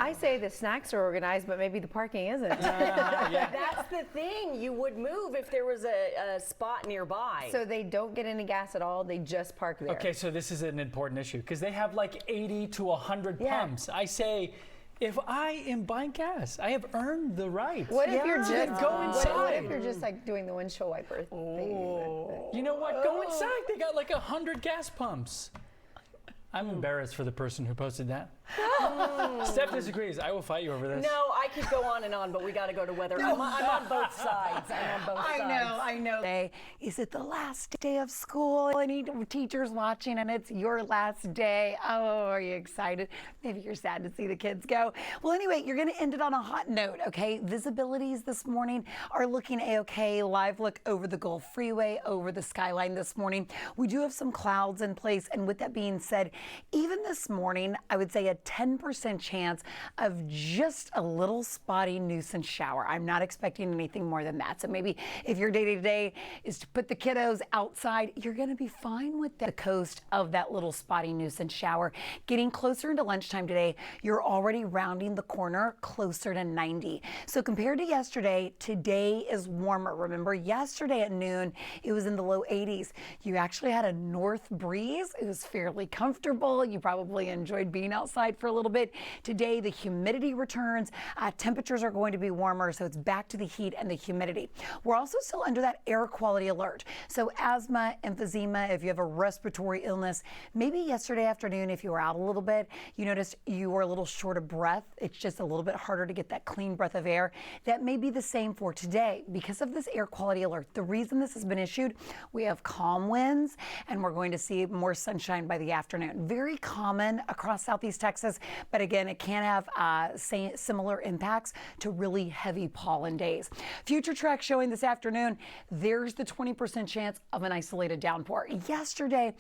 I say the snacks are organized, but maybe the parking isn't. Yeah. That's the thing. You would move if there was a spot nearby. So they don't get any gas at all. They just park there. Okay, so this is an important issue because they have like 80 to 100 Yeah. pumps. I say, if I am buying gas, I have earned the right. What if you're to just go What inside? if you're just like doing the windshield wiper thing? You know what? Go inside. They got like 100 gas pumps. I'm embarrassed for the person who posted that. Steph disagrees. I will fight you over this. No, I could go on and on, but we got to go to weather. I'm on both sides. I know. Is it the last day of school? Any teachers watching and it's your last day? Oh, are you excited? Maybe you're sad to see the kids go. Well, anyway, you're going to end it on a hot note, okay? Visibilities this morning are looking A-okay. Live look over the Gulf Freeway, over the skyline this morning. We do have some clouds in place, and with that being said, even this morning, I would say a 10% chance of just a little spotty nuisance shower. I'm not expecting anything more than that. So maybe if your day-to-day is to put the kiddos outside, you're going to be fine with the coast of that little spotty nuisance shower. Getting closer into lunchtime today, you're already rounding the corner closer to 90. So compared to yesterday, today is warmer. Remember, yesterday at noon, it was in the low 80s. You actually had a north breeze. It was fairly comfortable. You probably enjoyed being outside for a little bit. Today, the humidity returns. Temperatures are going to be warmer, so it's back to the heat and the humidity. We're also still under that air quality alert. So asthma, emphysema, if you have a respiratory illness, maybe yesterday afternoon, if you were out a little bit, you noticed you were a little short of breath. It's just a little bit harder to get that clean breath of air. That may be the same for today because of this air quality alert. The reason this has been issued, we have calm winds and we're going to see more sunshine by the afternoon. Very common across Southeast Texas, but again, it can have similar impacts to really heavy pollen days. Future track showing this afternoon, there's the 20% chance of an isolated downpour. Yesterday,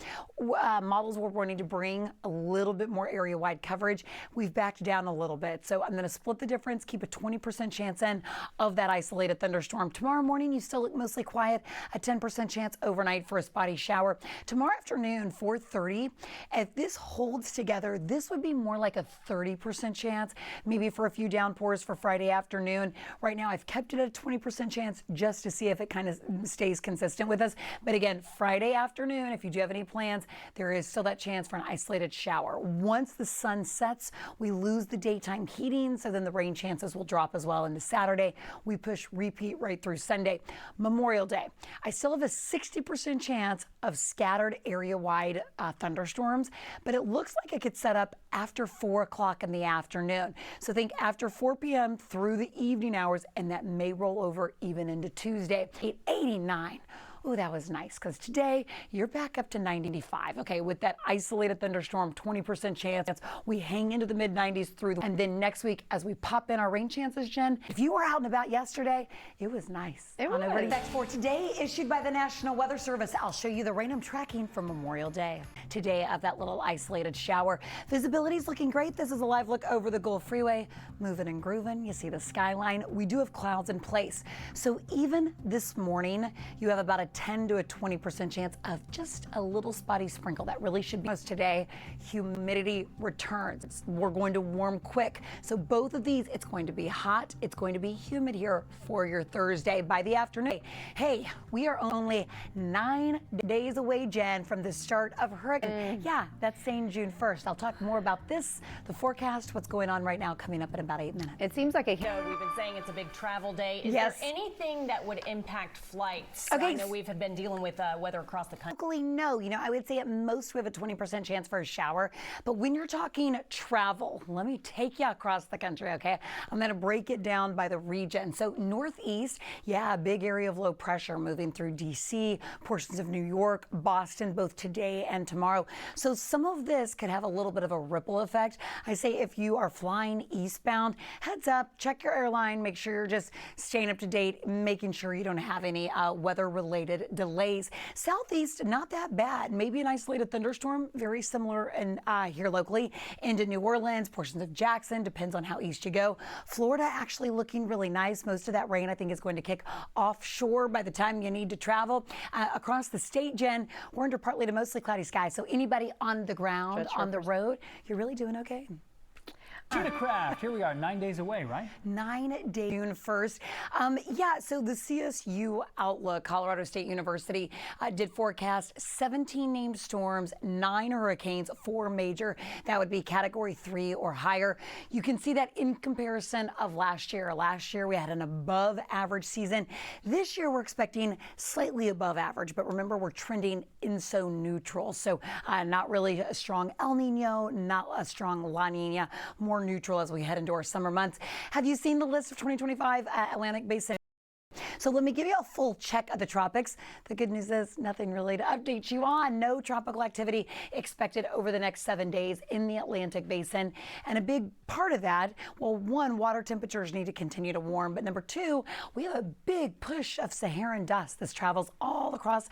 models were wanting to bring a little bit more area-wide coverage. We've backed down a little bit, so I'm going to split the difference, keep a 20% chance in of that isolated thunderstorm. Tomorrow morning, you still look mostly quiet, a 10% chance overnight for a spotty shower. Tomorrow afternoon, 4:30, if this holds together, this would be more like a 30% chance, maybe for a few downpours for Friday afternoon. Right now, I've kept it at a 20% chance just to see if it kind of stays consistent with us. But again, Friday afternoon, if you do have any plans, there is still that chance for an isolated shower. Once the sun sets, we lose the daytime heating, so then the rain chances will drop as well into Saturday. We push repeat right through Sunday. Memorial Day, I still have a 60% chance of scattered area-wide thunderstorms, but it looks like it could set up after 4 o'clock in the afternoon. So think after 4 p.m. through the evening hours, and that may roll over even into Tuesday. 89. Oh, that was nice, because today you're back up to 95. Okay, with that isolated thunderstorm, 20% chance. We hang into the mid-90s through and then next week, as we pop in our rain chances, Jen, if you were out and about yesterday, it was nice. It was. Next for today, issued by the National Weather Service. I'll show you the rain I'm tracking for Memorial Day. Today of that little isolated shower. Visibility is looking great. This is a live look over the Gulf Freeway, moving and grooving. You see the skyline. We do have clouds in place. So even this morning, you have about a 10 to a 20% chance of just a little spotty sprinkle. That really should be us today. Humidity returns. We're going to warm quick. So both of these, it's going to be hot. It's going to be humid here for your Thursday by the afternoon. Hey, we are only 9 days away, Jen, from the start of hurricane. Yeah, that's saying June 1st. I'll talk more about this, the forecast, what's going on right now, coming up in about 8 minutes. It seems like a So we've been saying it's a big travel day. Is Yes. there anything that would impact flights? Okay. I know we've been dealing with weather across the country. Locally, no. I would say at most we have a 20% chance for a shower. But when you're talking travel, let me take you across the country, okay? I'm going to break it down by the region. So northeast, yeah, a big area of low pressure moving through D.C., portions of New York, Boston, both today and tomorrow. So some of this could have a little bit of a ripple effect. I say if you are flying eastbound, heads up, check your airline, make sure you're just staying up to date, making sure you don't have any weather-related delays. Southeast, not that bad. Maybe an isolated thunderstorm, very similar in here locally into New Orleans, portions of Jackson, depends on how east you go. Florida actually looking really nice. Most of that rain, I think, is going to kick offshore by the time you need to travel. Across the state, Jen, we're under partly to mostly cloudy skies. So anybody on the ground, on the road, you're really doing okay. Chita Craft, here we are, 9 days away, right? 9 days, June 1st. So the CSU Outlook, Colorado State University, did forecast 17 named storms, 9 hurricanes, 4 major. That would be Category 3 or higher. You can see that in comparison of last year. Last year we had an above average season. This year we're expecting slightly above average, but remember we're trending INSO neutral. So not really a strong El Nino, not a strong La Nina, more neutral as we head into our summer months. Have you seen the list of 2025 Atlantic Basin? So let me give you a full check of the tropics. The good news is nothing really to update you on. No tropical activity expected over the next 7 days in the Atlantic Basin. And a big part of that, well, one, water temperatures need to continue to warm. But number two, we have a big push of Saharan dust. This travels all across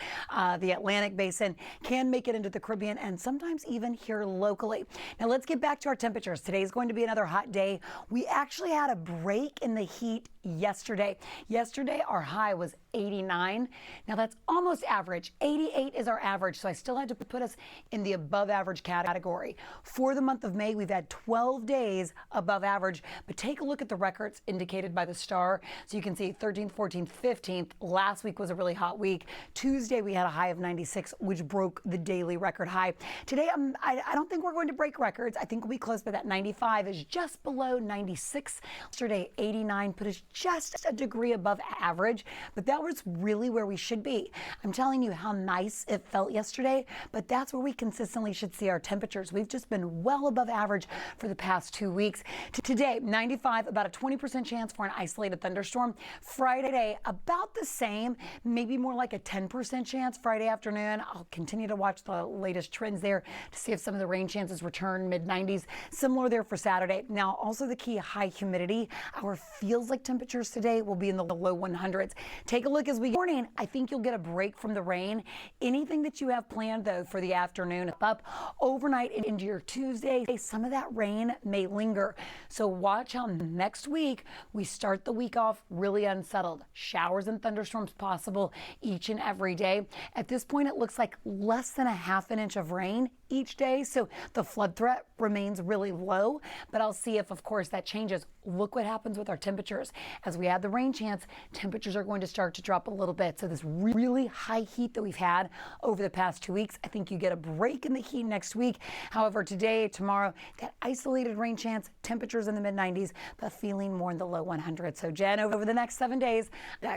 the Atlantic Basin, can make it into the Caribbean and sometimes even here locally. Now let's get back to our temperatures. Today is going to be another hot day. We actually had a break in the heat yesterday. Yesterday, our high was 89. Now that's almost average. 88 is our average, so I still had to put us in the above average category. For the month of May, we've had 12 days above average, but take a look at the records indicated by the star. So you can see 13th, 14th, 15th. Last week was a really hot week. Tuesday, we had a high of 96, which broke the daily record high. Today, I don't think we're going to break records. I think we'll be close, but that 95 is just below 96. Yesterday, 89 put us just a degree above average, but that was really where we should be. I'm telling you how nice it felt yesterday, but that's where we consistently should see our temperatures. We've just been well above average for the past 2 weeks. Today, 95, about a 20% chance for an isolated thunderstorm. Friday, about the same, maybe more like a 10% chance Friday afternoon. I'll continue to watch the latest trends there to see if some of the rain chances return, mid-90s. Similar there for Saturday. Now, also the key, high humidity. Our feels like temperatures today will be in the low 100s. Take a look as we morning. I think you'll get a break from the rain. Anything that you have planned though for the afternoon up overnight and into your Tuesday, some of that rain may linger. So watch how next week we start the week off really unsettled. Showers and thunderstorms possible each and every day. At this point, it looks like less than a half an inch of rain each day. So the flood threat remains really low, but I'll see if, of course, that changes. Look what happens with our temperatures. As we add the rain chance, temperatures are going to start to drop a little bit. So this really high heat that we've had over the past 2 weeks, I think you get a break in the heat next week. However, today, tomorrow, that isolated rain chance, temperatures in the mid-90s, but feeling more in the low 100s. So Jen, over the next 7 days,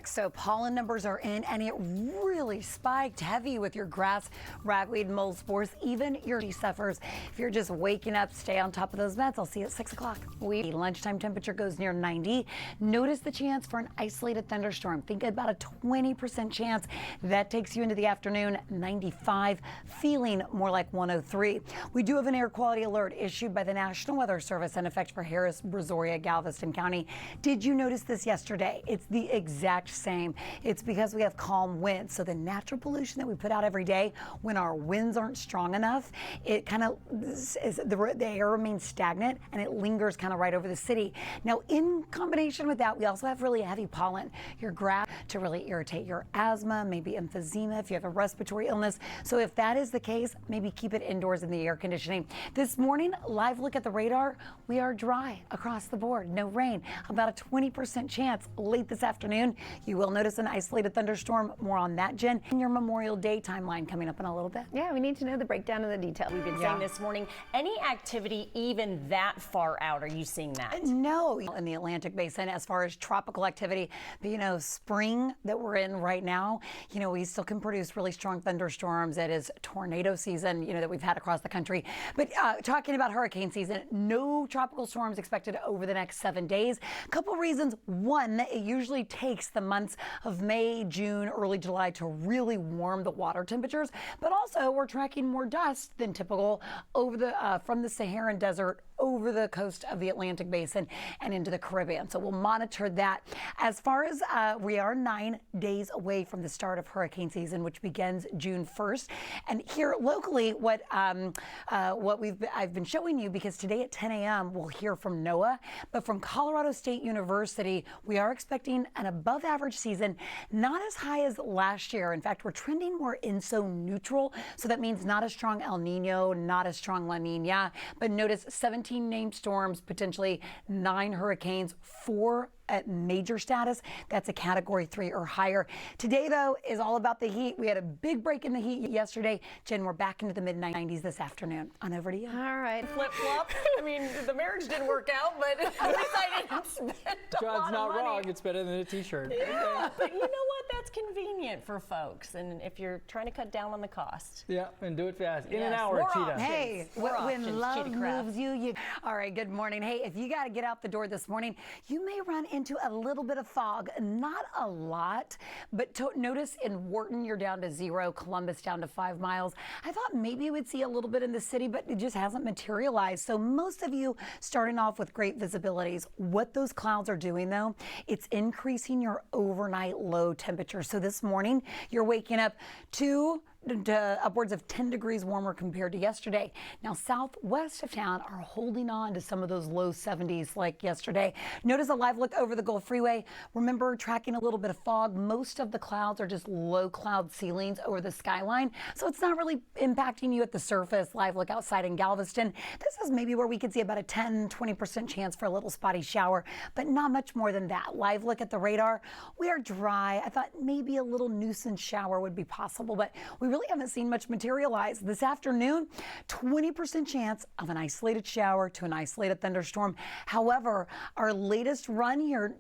so pollen numbers are in, and it really spiked heavy with your grass, ragweed, mold spores, even your suffers. If you're just waking up, stay on top of those meds. I'll see you at 6 o'clock. Lunchtime temperature goes near 90. Notice the chance for an isolated thunderstorm. Think about a 20% chance. That takes you into the afternoon, 95, feeling more like 103. We do have an air quality alert issued by the National Weather Service in effect for Harris, Brazoria, Galveston County. Did you notice this yesterday? It's the exact same. It's because we have calm winds. So the natural pollution that we put out every day, when our winds aren't strong enough, it kind of the air remains stagnant and it lingers kind of right over the city. Now, in combination with that, we also have really heavy pollen. Your grass to really irritate your asthma, maybe emphysema if you have a respiratory illness. So if that is the case, maybe keep it indoors in the air conditioning. This morning, live look at the radar. We are dry across the board. No rain. About a 20% chance late this afternoon. You will notice an isolated thunderstorm. More on that, Jen, in your Memorial Day timeline coming up in a little bit. Yeah, we need to know the breakdown of the details. We've been saying this morning, any activity even that far out, are you seeing that? No, in the Atlantic Basin as far as tropical activity, but spring that we're in right now, we still can produce really strong thunderstorms. It is tornado season, that we've had across the country. But talking about hurricane season, no tropical storms expected over the next 7 days. A couple reasons. One, it usually takes the months of May, June, early July to really warm the water temperatures, but also we're tracking more dust than typical over from the Saharan desert over the coast of the Atlantic Basin and into the Caribbean. So we'll monitor that. As far as we are 9 days away from the start of hurricane season, which begins June 1st. And here locally, what I've been showing you, because today at 10 a.m. we'll hear from NOAA, but from Colorado State University, we are expecting an above average season, not as high as last year. In fact, we're trending more INSO neutral. So that means not a strong El Nino, not a strong La Nina, but notice 17 17 named storms, potentially 9 hurricanes, 4 at major status. That's a category 3 or higher. Today, though, is all about the heat. We had a big break in the heat yesterday. Jen, we're back into the mid-90s this afternoon. On over to you. All right. Flip-flop. I mean, the marriage didn't work out, but at least I didn't spend a John's lot not of money. wrong. It's better than a t-shirt. Yeah, but you know what? That's convenient for folks, and if you're trying to cut down on the cost. Yeah, and do it fast. In an Yes, hour, more Cheetah. options. Hey, More when options, love Chita Craft. moves you. All right, good morning. Hey, if you got to get out the door this morning, you may run into a little bit of fog. Not a lot, but notice in Wharton, you're down to 0, Columbus down to 5 miles. I thought maybe you would see a little bit in the city, but it just hasn't materialized. So most of you starting off with great visibilities. What those clouds are doing, though, it's increasing your overnight low temperature. So this morning, you're waking up to upwards of 10 degrees warmer compared to yesterday. Now, southwest of town are holding on to some of those low 70s like yesterday. Notice a live look over the Gulf Freeway. Remember, tracking a little bit of fog. Most of the clouds are just low cloud ceilings over the skyline, so it's not really impacting you at the surface. Live look outside in Galveston. This is maybe where we could see about a 10-20% chance for a little spotty shower, but not much more than that. Live look at the radar. We are dry. I thought maybe a little nuisance shower would be possible, but we really haven't seen much materialize. This afternoon, 20% chance of an isolated shower to an isolated thunderstorm. However, our latest run here,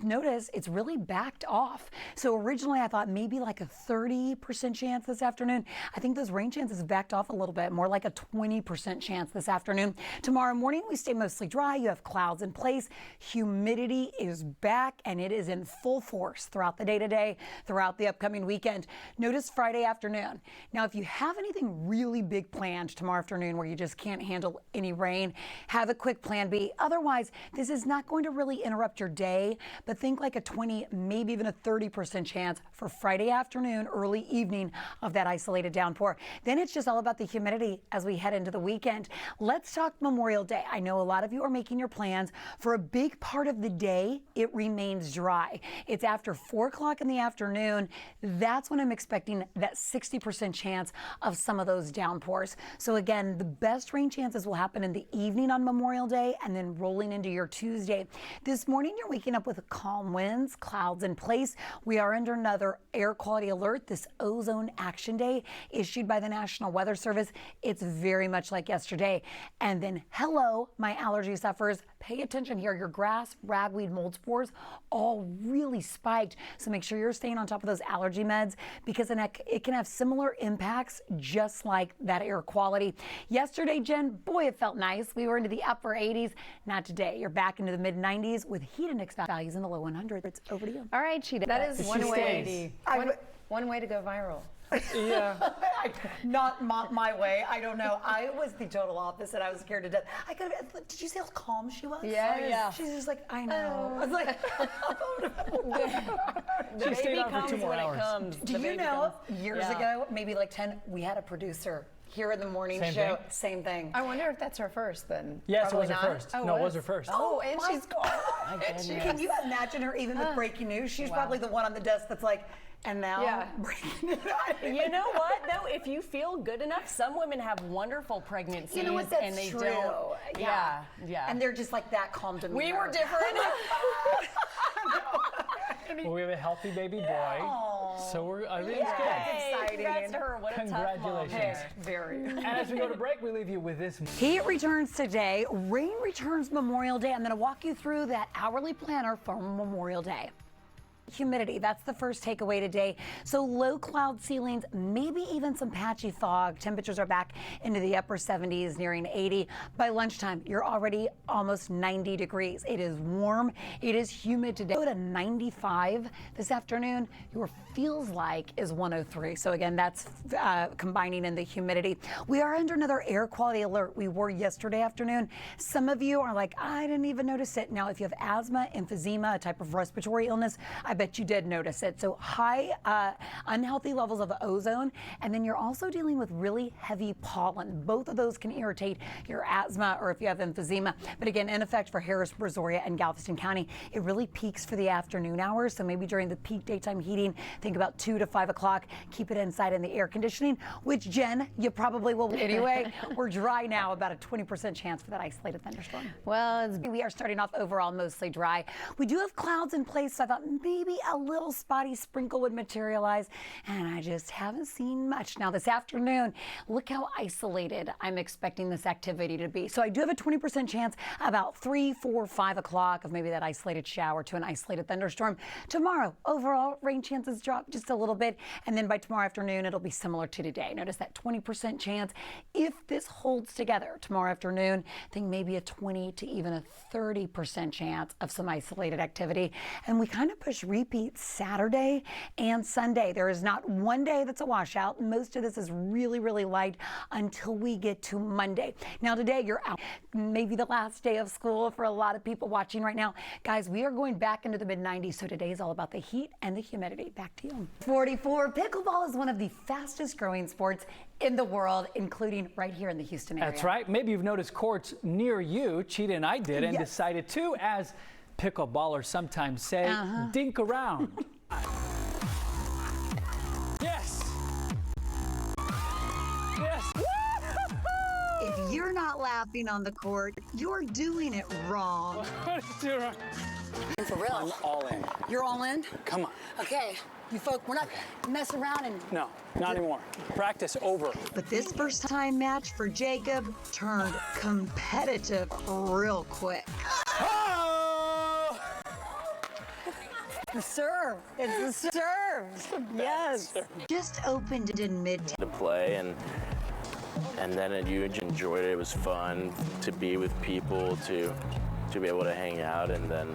notice it's really backed off. So originally I thought maybe like a 30% chance this afternoon. I think those rain chances backed off a little bit, more like a 20% chance this afternoon. Tomorrow morning, we stay mostly dry. You have clouds in place. Humidity is back and it is in full force throughout the day today, throughout the upcoming weekend. Notice Friday afternoon. Now, if you have anything really big planned tomorrow afternoon where you just can't handle any rain, have a quick plan B. Otherwise, this is not going to really interrupt your day, but think like a 20, maybe even a 30% chance for Friday afternoon, early evening of that isolated downpour. Then it's just all about the humidity as we head into the weekend. Let's talk Memorial Day. I know a lot of you are making your plans. For a big part of the day, it remains dry. It's after 4 o'clock in the afternoon. That's when I'm expecting that 60% chance of some of those downpours. So again, the best rain chances will happen in the evening on Memorial Day and then rolling into your Tuesday. This morning, you're waking up with calm winds, clouds in place. We are under another air quality alert, this ozone action day issued by the National Weather Service. It's very much like yesterday. And then, hello, my allergy sufferers, pay attention here. Your grass, ragweed, mold spores, all really spiked. So make sure you're staying on top of those allergy meds because it can have similar impacts just like that air quality. Yesterday, Jen, boy, it felt nice. We were into the upper 80s. Not today. You're back into the mid 90s with heat index values in the low 100s. Over to you. All right, Cheetah. That is She one way. stays. One way to go viral. Yeah. Not my way. I don't know. I was the total opposite. I was scared to death. I could have. Did you see how calm she was? Yeah. She's just like, I know. I was like, The She stayed baby on for comes 2 more when hours. it comes. do The you baby know? comes. Years Yeah. ago, maybe like 10, we had a producer here in the morning Same show. thing? Same thing. I wonder if that's her first then. Yes, Probably it was her not. first. Oh, No, it was her first. Oh, and my she's God. My goodness. Can you imagine her even with breaking news? She's probably the one on the desk that's like, and now Yeah. breaking it. You know what, though? If you feel good enough, some women have wonderful pregnancies You know what? That's and they true. don't. Yeah. And they're just like that calm demeanor. We were different. Well, we have a healthy baby boy, so everything's good. Hey, exciting. congrats to her. What a tough mom. Congratulations. Very. And as we go to break, we leave you with this. Heat returns today. Rain returns Memorial Day. I'm going to walk you through that hourly planner for Memorial Day. Humidity, that's the first takeaway today. So low cloud ceilings, maybe even some patchy fog. Temperatures are back into the upper 70s, nearing 80. By lunchtime, you're already almost 90 degrees. It is warm. It is humid today. Go to 95 this afternoon. Your feels like is 103. So again, that's combining in the humidity. We are under another air quality alert. We were yesterday afternoon. Some of you are like, I didn't even notice it. Now, if you have asthma, emphysema, a type of respiratory illness, I bet you did notice it. So high unhealthy levels of ozone, and then you're also dealing with really heavy pollen. Both of those can irritate your asthma or if you have emphysema. But again, in effect for Harris, Brazoria, and Galveston County, it really peaks for the afternoon hours. So maybe during the peak daytime heating, think about 2 to 5 o'clock, keep it inside in the air conditioning, which Jen, you probably will anyway. We're dry now, about a 20% chance for that isolated thunderstorm. Well, We are starting off overall mostly dry. We do have clouds in place, so I thought maybe a little spotty sprinkle would materialize, and I just haven't seen much. Now this afternoon, look how isolated I'm expecting this activity to be. So I do have a 20% chance about 3, 4, 5 o'clock of maybe that isolated shower to an isolated thunderstorm. Tomorrow, overall, rain chances drop just a little bit, and then by tomorrow afternoon, it'll be similar to today. Notice that 20% chance. If this holds together tomorrow afternoon, I think maybe a 20 to even a 30% chance of some isolated activity. And we kind of push repeat Saturday and Sunday. There is not one day that's a washout. Most of this is really, really light until we get to Monday. Now today you're out. Maybe the last day of school for a lot of people watching right now. Guys, we are going back into the mid-90s, so today is all about the heat and the humidity. Back to you. 44. Pickleball is one of the fastest growing sports in the world, including right here in the Houston area. That's right. Maybe you've noticed courts near you. Cheetah and I did, and Yes. decided to, as pickleballers sometimes say, dink around. Yes. Yes. If you're not laughing on the court, you're doing it wrong. What is it wrong? For real. I'm all in. You're all in? Come on. Okay. You folk, we're not messing around and... No, not anymore. Practice over. But this first time match for Jacob turned competitive real quick. Oh! The serve. It's the serve. Yes. Just opened in mid. To play and then you enjoyed it. It was fun to be with people, to be able to hang out, and then.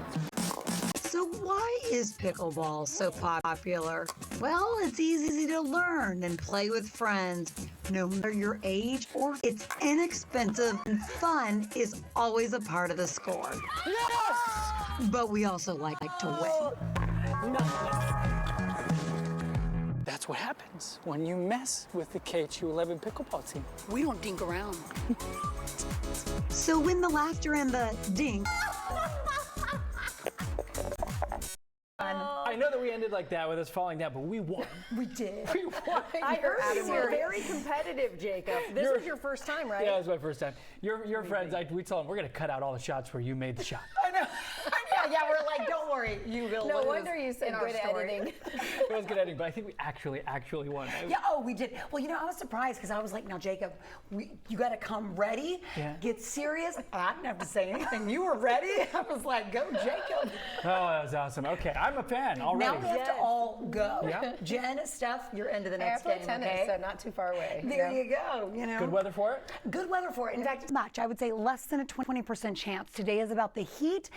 So why is pickleball so popular? Well, it's easy to learn and play with friends, no matter your age, or it's inexpensive and fun is always a part of the score. Yes! But we also like to win. That's what happens when you mess with the KHU11 pickleball team. We don't dink around. So when the laughter and the dink. I know that we ended like that with us falling down, but we won. We did. We won. I heard you were serious. very competitive, Jacob. This was your first time, right? Yeah, it was my first time. Your friends, we told them we're going to cut out all the shots where you made the shot. I know. Yeah, we're like, don't worry, you will no lose wonder you said in our good story. editing. It was good editing, but I think we actually won. Yeah, oh, we did. Well, you know, I was surprised because I was like, now, Jacob, you got to come ready, get serious. I didn't have to say anything. You were ready. I was like, go, Jacob. Oh, that was awesome. Okay, I'm a fan already. Now we have to all go. Yeah. Jen, Steph, you're into the I next play game, tennis, okay? so not too far away. There you go. You know. Good weather for it? Good weather for it. In fact, much. I would say less than a 20% chance. Today is about the heat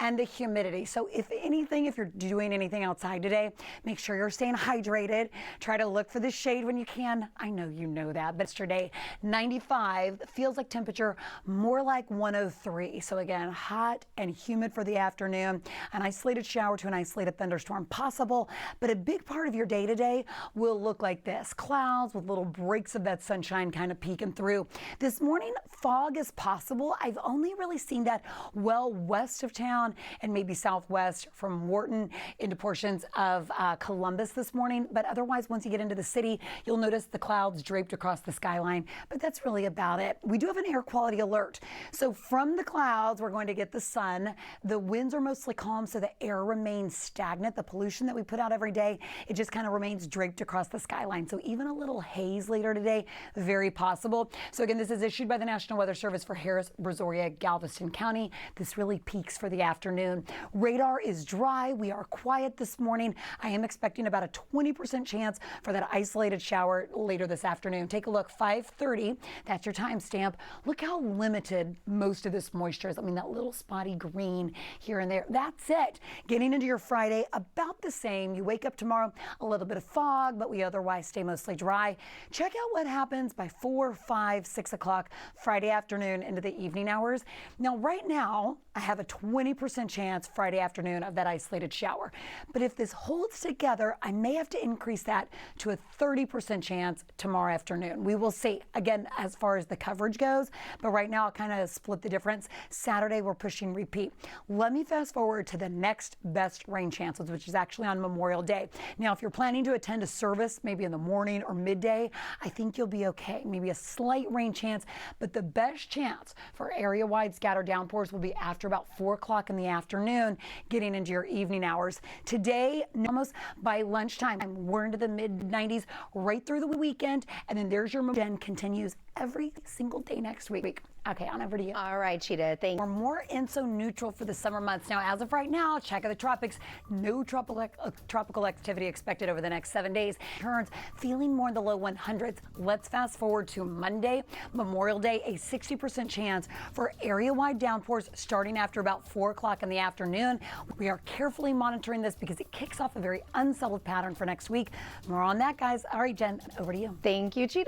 and the humidity. So if anything, if you're doing anything outside today, make sure you're staying hydrated. Try to look for the shade when you can. I know you know that, but yesterday, 95, feels like temperature more like 103. So again, hot and humid for the afternoon. An isolated shower to an isolated thunderstorm possible, but a big part of your day today will look like this. Clouds with little breaks of that sunshine kind of peeking through. This morning, fog is possible. I've only really seen that well west of town and maybe southwest from Wharton into portions of Columbus this morning. But otherwise, once you get into the city, you'll notice the clouds draped across the skyline. But that's really about it. We do have an air quality alert. So from the clouds, we're going to get the sun. The winds are mostly calm, so the air remains stagnant. The pollution that we put out every day, it just kind of remains draped across the skyline. So even a little haze later today, very possible. So again, this is issued by the National Weather Service for Harris, Brazoria, Galveston County. This really peaks for the afternoon. Radar is dry. We are quiet this morning. I am expecting about a 20% chance for that isolated shower later this afternoon. Take a look, 5:30. That's your timestamp. Look how limited most of this moisture is. I mean, that little spotty green here and there. That's it. Getting into your Friday, about the same. You wake up tomorrow, a little bit of fog, but we otherwise stay mostly dry. Check out what happens by 4, 5, 6 o'clock Friday afternoon into the evening hours. Now, right now, I have a 20% chance Friday afternoon of that isolated shower. But if this holds together, I may have to increase that to a 30% chance tomorrow afternoon. We will see, again, as far as the coverage goes, but right now I'll kind of split the difference. Saturday, we're pushing repeat. Let me fast forward to the next best rain chances, which is actually on Memorial Day. Now, if you're planning to attend a service, maybe in the morning or midday, I think you'll be okay. Maybe a slight rain chance, but the best chance for area-wide scattered downpours will be after about 4 o'clock in the afternoon, getting into your evening hours. Today, almost by lunchtime, we're into the mid-90s right through the weekend, and then there's your then continues every single day next week. Okay, on over to you. All right, Chita, thank you. We're more INSO neutral for the summer months. Now, as of right now, check out the tropics. No tropical activity expected over the next 7 days. Turns feeling more in the low 100s. Let's fast forward to Monday, Memorial Day, a 60% chance for area-wide downpours starting after about 4 o'clock in the afternoon. We are carefully monitoring this because it kicks off a very unsettled pattern for next week. More on that, guys. All right, Jen, over to you. Thank you, Chita.